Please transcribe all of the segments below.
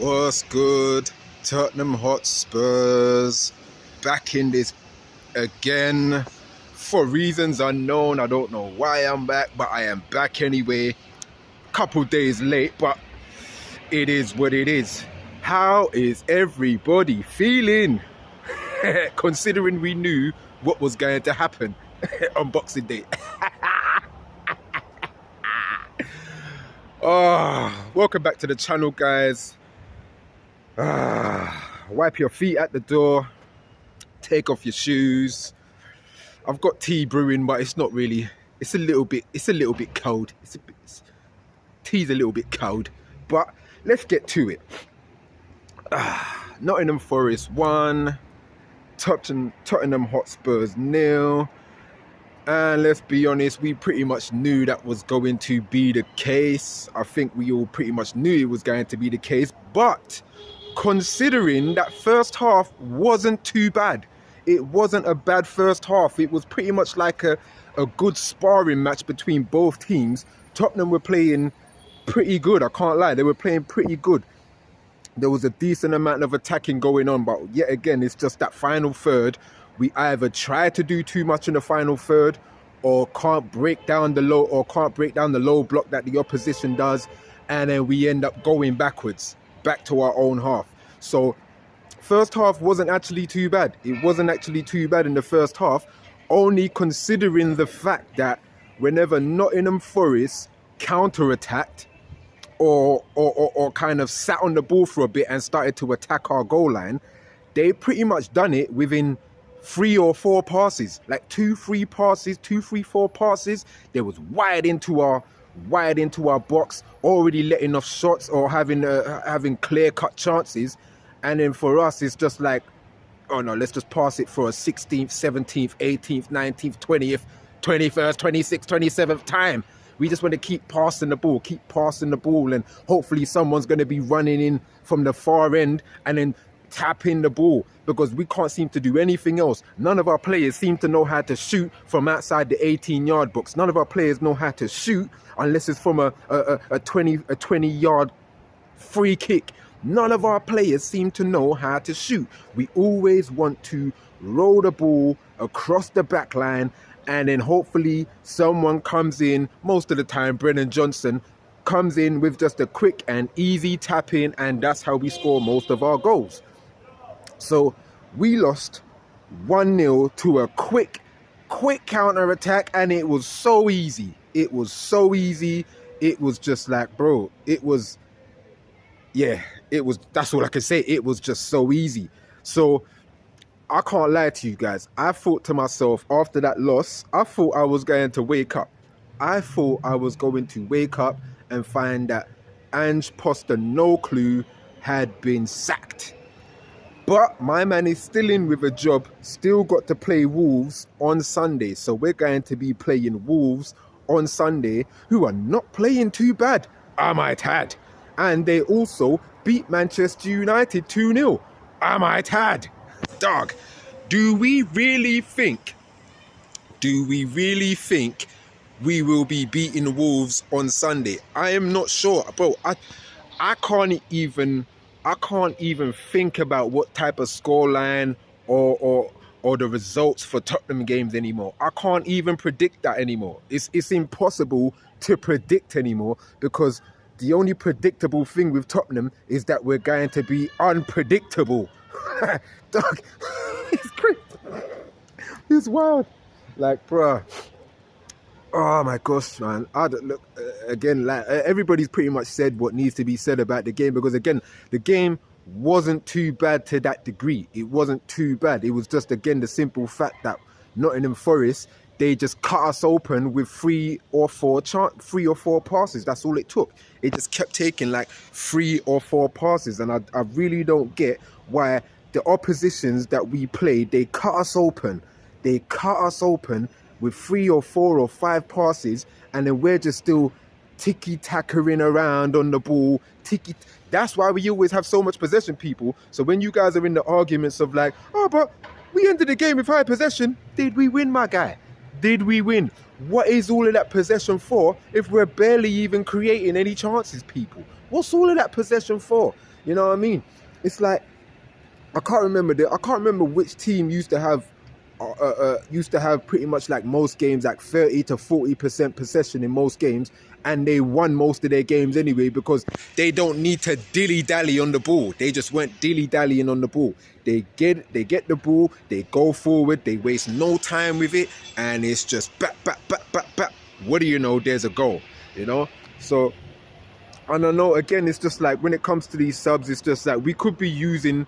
What's good? Tottenham Hotspurs back in this again for reasons unknown. I don't know why I'm back, but I am back anyway. Couple days late, but it is what it is. How is everybody feeling? Considering we knew what was going to happen on Boxing Day. Welcome back to the channel, guys. Wipe your feet at the door, take off your shoes. I've got tea brewing, but it's not really, it's a little bit cold. Tea's a little bit cold, but let's get to it. Nottingham Forest 1, Tottenham Hotspurs 0. And let's be honest, we pretty much knew that was going to be the case. I think we all pretty much knew it was going to be the case, but considering that first half wasn't too bad. It wasn't a bad first half. It was pretty much like a good sparring match between both teams. Tottenham were playing pretty good, I can't lie. They were playing pretty good. There was a decent amount of attacking going on, but yet again, it's just that final third. We either try to do too much in the final third or can't break down the low block that the opposition does, and then we end up going backwards, back to our own half. So first half wasn't actually too bad. It wasn't actually too bad in the first half, only considering the fact that whenever Nottingham Forest counter-attacked or kind of sat on the ball for a bit and started to attack our goal line, they pretty much done it within 3 or 4 passes, like 2, 3 passes, 2, 3, 4 passes. They was wide into our box, already letting off shots or having clear-cut chances. And then for us, it's just like, oh no, let's just pass it for a 16th, 17th, 18th, 19th, 20th, 21st, 26th, 27th time. We just want to keep passing the ball, and hopefully someone's going to be running in from the far end and then tapping the ball, because we can't seem to do anything else. None of our players seem to know how to shoot from outside the 18-yard box. None of our players know how to shoot unless it's from a 20-yard free kick. None of our players seem to know how to shoot. We always want to roll the ball across the back line, and then hopefully someone comes in. Most of the time, Brennan Johnson comes in with just a quick and easy tap in, and that's how we score most of our goals. So we lost 1-0 to a quick counter attack, and it was so easy. It was so easy. It was just like, bro, that's all I can say. It was just so easy. So I can't lie to you guys. I thought to myself after that loss, I thought I was going to wake up. I thought I was going to wake up and find that Ange Postecoglou had been sacked. But my man is still in with a job, still got to play Wolves on Sunday. So we're going to be playing Wolves on Sunday, who are not playing too bad, I might add. And they also beat Manchester United 2-0, I might add. Dog, do we really think we will be beating Wolves on Sunday? I am not sure, bro. I can't even think about what type of scoreline or the results for Tottenham games anymore. I can't even predict that anymore. It's impossible to predict anymore, because the only predictable thing with Tottenham is that we're going to be unpredictable. Dog, it's crazy. It's wild. Like, bruh. Oh my gosh, man. Look, again, like, everybody's pretty much said what needs to be said about the game, because again, the game wasn't too bad to that degree. It wasn't too bad. It was just, again, the simple fact that Nottingham Forest, they just cut us open with 3 or 4 passes. That's all it took. It just kept taking like 3 or 4 passes, and I really don't get why the oppositions that we played, they cut us open. They cut us open with 3 or 4 or 5 passes, and then we're just still ticky-tackering around on the ball. That's why we always have so much possession, people. So when you guys are in the arguments of like, oh, but we ended the game with high possession. Did we win, my guy? Did we win? What is all of that possession for if we're barely even creating any chances, people? What's all of that possession for? You know what I mean? It's like, I can't remember which team used to have pretty much like most games like 30 to 40% possession in most games, and they won most of their games anyway because they don't need to dilly-dally on the ball. They just weren't dilly-dallying on the ball. They get the ball, they go forward, they waste no time with it, and it's just back. What do you know? There's a goal, you know? So, I don't know, again, it's just like when it comes to these subs, it's just like we could be using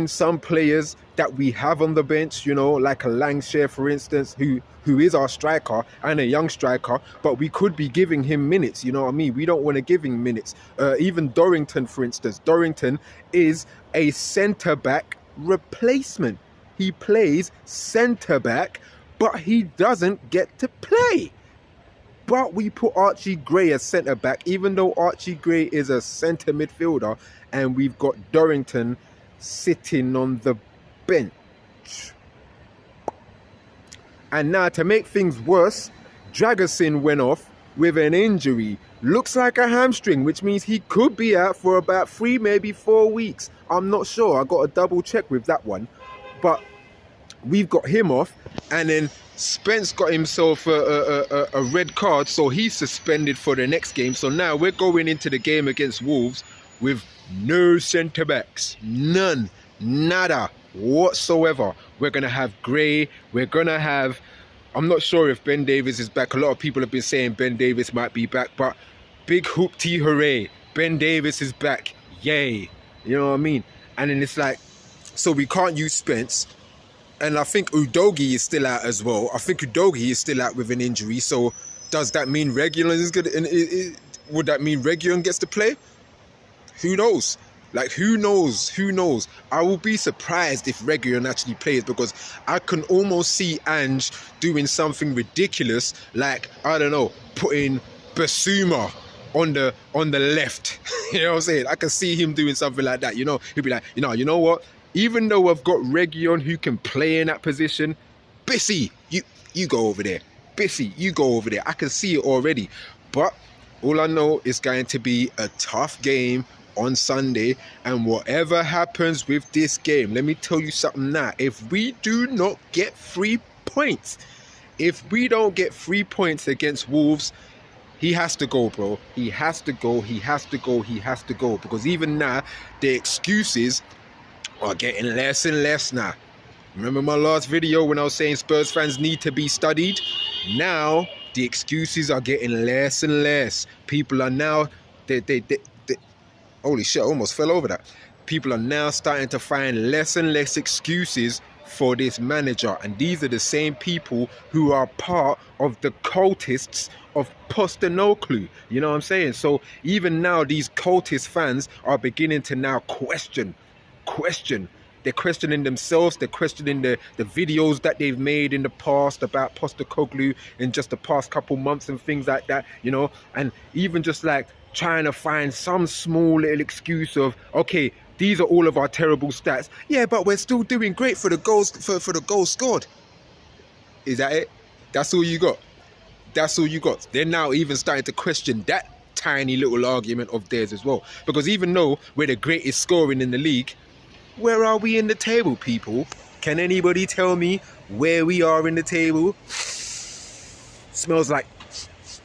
some players that we have on the bench, you know, like a Langshare, for instance, who is our striker and a young striker, but we could be giving him minutes, you know what I mean? We don't want to give him minutes. Even Dorrington, for instance. Dorrington is a centre-back replacement. He plays centre-back, but he doesn't get to play. But we put Archie Gray as centre-back, even though Archie Gray is a centre midfielder, and we've got Dorrington sitting on the bench. And now, to make things worse, Dragerson went off with an injury. Looks like a hamstring, which means he could be out for about 3, maybe 4 weeks. I'm not sure. I got to double check with that one. But we've got him off, and then Spence got himself a red card, so he's suspended for the next game. So now we're going into the game against Wolves with no centre-backs. None. Nada whatsoever. We're going to have Gray. We're going to have... I'm not sure if Ben Davies is back. A lot of people have been saying Ben Davies might be back, but big hoopty hooray. Ben Davies is back. Yay. You know what I mean? And then it's like, so we can't use Spence. And I think Udogie is still out as well. I think Udogie is still out with an injury. So does that mean Reguilon is good? Would that mean Reguilon gets to play? Who knows? Like, who knows? Who knows? I will be surprised if Reguilon actually plays, because I can almost see Ange doing something ridiculous, like, I don't know, putting Basuma on the left. You know what I'm saying? I can see him doing something like that. You know, he'll be like, you know what? Even though I've got Reguilon who can play in that position, Bissy, you go over there. Bissy, you go over there. I can see it already. But all I know is going to be a tough game on Sunday, and whatever happens with this game, let me tell you something now. If we do not get 3 points, if we don't get 3 points against Wolves, he has to go, bro. He has to go. He has to go. He has to go. Because even now, the excuses are getting less and less now. Remember my last video when I was saying Spurs fans need to be studied? Now, the excuses are getting less and less. People are now... Holy shit, I almost fell over that. People are now starting to find less and less excuses for this manager. And these are the same people who are part of the cultists of Postecoglou. You know what I'm saying? So even now, these cultist fans are beginning to now question. They're questioning themselves. They're questioning the videos that they've made in the past about Postecoglou in just the past couple months and things like that, you know. And even just like trying to find some small little excuse of, okay, these are all of our terrible stats. Yeah, but we're still doing great for the goals, for the goals scored. Is that it? That's all you got? That's all you got? They're now even starting to question that tiny little argument of theirs as well. Because even though we're the greatest scoring in the league, where are we in the table, people? Can anybody tell me where we are in the table? Smells like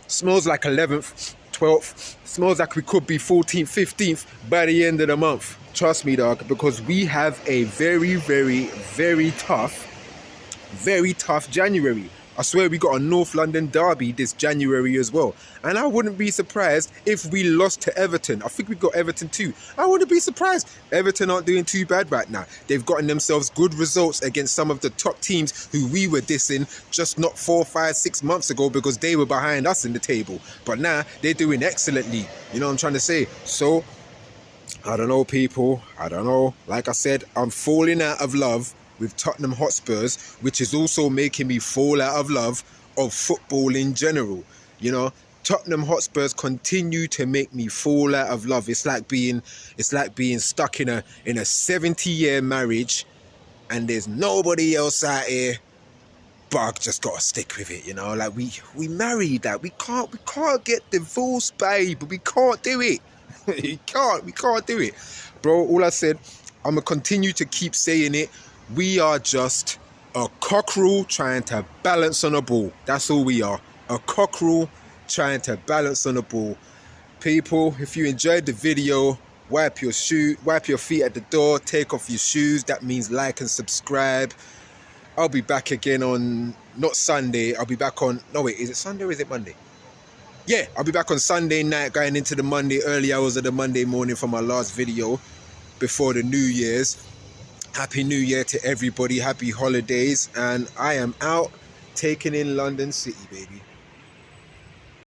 11th, 12th. Smells like we could be 14th, 15th by the end of the month. Trust me, dog, because we have a very, very, very tough January. I swear we got a North London derby this January as well. And I wouldn't be surprised if we lost to Everton. I think we've got Everton too. I wouldn't be surprised. Everton aren't doing too bad right now. They've gotten themselves good results against some of the top teams who we were dissing just not 4, 5, 6 months ago because they were behind us in the table. But now they're doing excellently. You know what I'm trying to say? So, I don't know, people. I don't know. Like I said, I'm falling out of love with Tottenham Hotspurs, which is also making me fall out of love of football in general. You know, Tottenham Hotspurs continue to make me fall out of love. It's like being stuck in a 70-year marriage, and there's nobody else out here, but I've just got to stick with it. You know, like we married that. We can't get divorced, babe. We can't do it. We can't do it. Bro, all I said, I'm going to continue to keep saying it. We are just a cockerel trying to balance on a ball. That's all we are. A cockerel trying to balance on a ball. People, if you enjoyed the video, wipe your feet at the door, take off your shoes. That means like and subscribe. I'll be back again on, not Sunday, I'll be back on, no wait, is it Sunday or is it Monday? Yeah, I'll be back on Sunday night, going into the Monday, early hours of the Monday morning for my last video before the New Year's. Happy New Year to everybody, happy holidays, and I am out taking in London City, baby.